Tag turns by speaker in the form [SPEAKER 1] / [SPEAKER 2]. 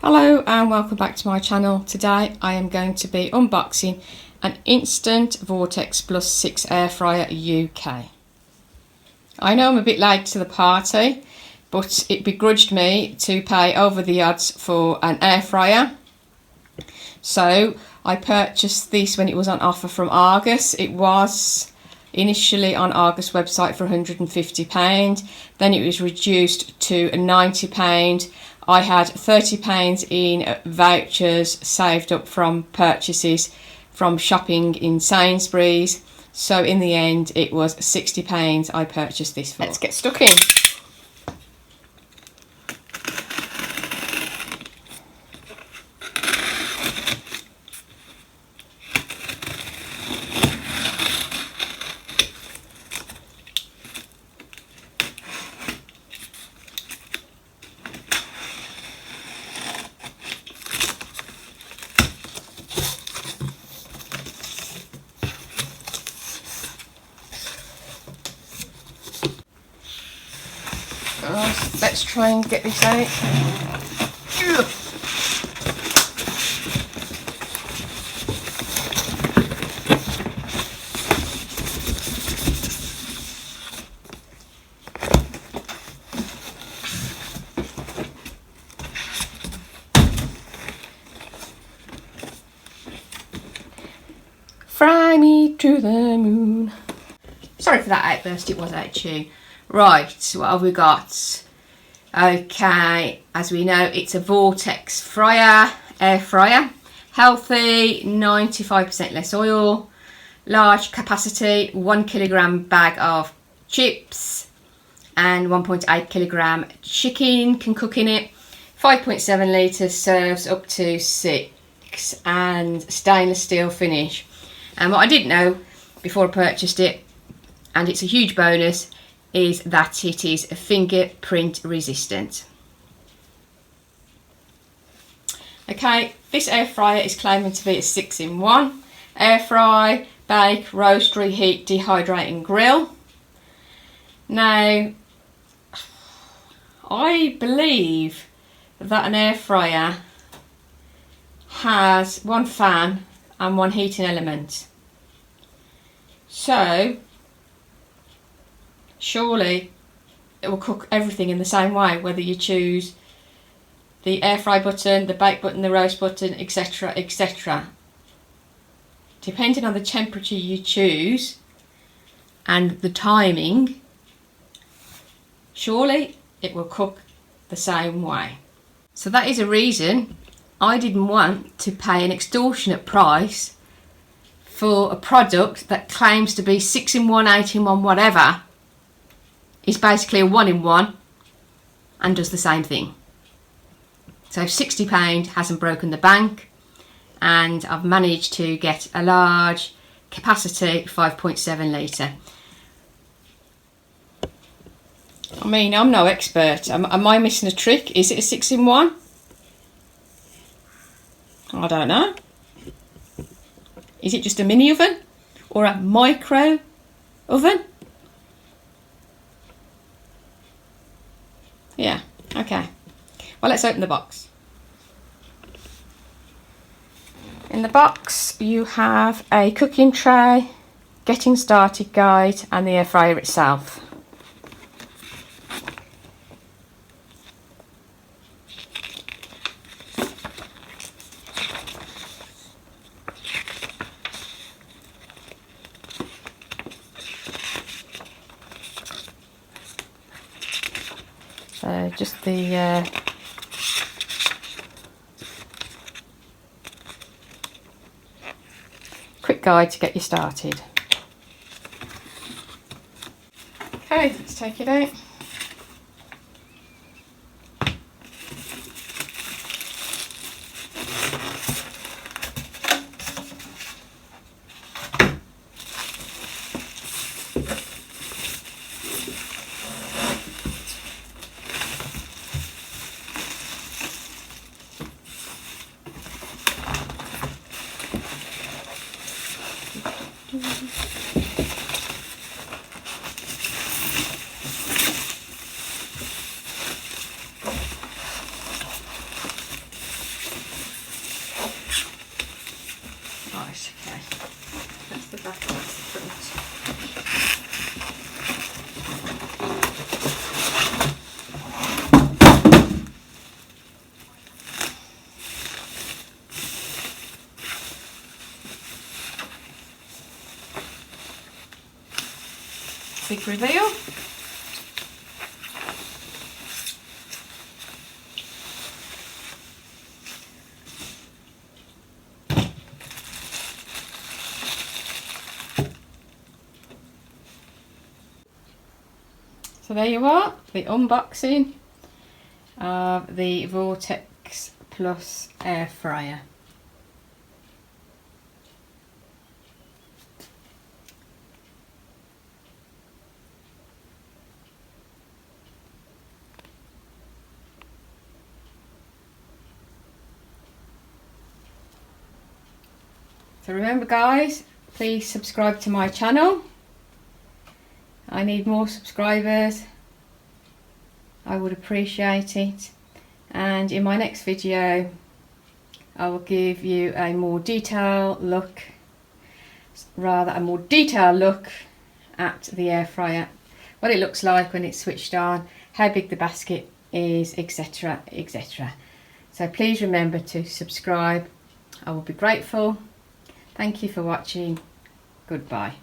[SPEAKER 1] Hello and welcome back to my channel. Today I am going to be unboxing an Instant Vortex Plus 6 air fryer UK. I know I'm a bit late to the party, but it begrudged me to pay over the odds for an air fryer. So I purchased this when it was on offer from Argos. It was initially on Argos website for £150, then it was reduced to £90. I had £30 in vouchers saved up from purchases from shopping in Sainsbury's, so in the end it was £60 I purchased this for. Let's get stuck in. Let's try and get this out. Fly me to the moon. Sorry for that outburst, it was out of tune. Right, what have we got? Okay, as we know, it's a Vortex fryer, air fryer. Healthy, 95% less oil. Large capacity, 1 kilogram bag of chips and 1.8 kilogram chicken can cook in it. 5.7 litres, serves up to 6, and stainless steel finish. And what I didn't know before I purchased it, and it's a huge bonus, is that it is fingerprint resistant. Okay, this air fryer is claiming to be a 6-in-1. Air fry, bake, roast, reheat, dehydrate and grill. Now, I believe that an air fryer has one fan and one heating element. So surely it will cook everything in the same way, whether you choose the air fry button, the bake button, the roast button, etc, etc. Depending on the temperature you choose and the timing, surely it will cook the same way. So that is a reason I didn't want to pay an extortionate price for a product that claims to be 6-in-1, 8-in-1, whatever, is basically a 1-in-1 and does the same thing. So £60 hasn't broken the bank, and I've managed to get a large capacity 5.7 litre. I mean, I'm no expert. Am I missing a trick? Is it a 6-in-1? I don't know. Is it just a mini oven or a micro oven? Yeah, okay. Well, let's open the box. In the box you have a cooking tray, getting started guide and the air fryer itself. So just the quick guide to get you started. Okay, let's take it out. big reveal. So there you are, the unboxing of the Vortex Plus air fryer. So remember guys, please subscribe to my channel. I need more subscribers. I would appreciate it. And in my next video I will give you a more detailed look at the air fryer, what it looks like when it's switched on, how big the basket is, etc, etc. So please remember to subscribe. I will be grateful. Thank you for watching. Goodbye.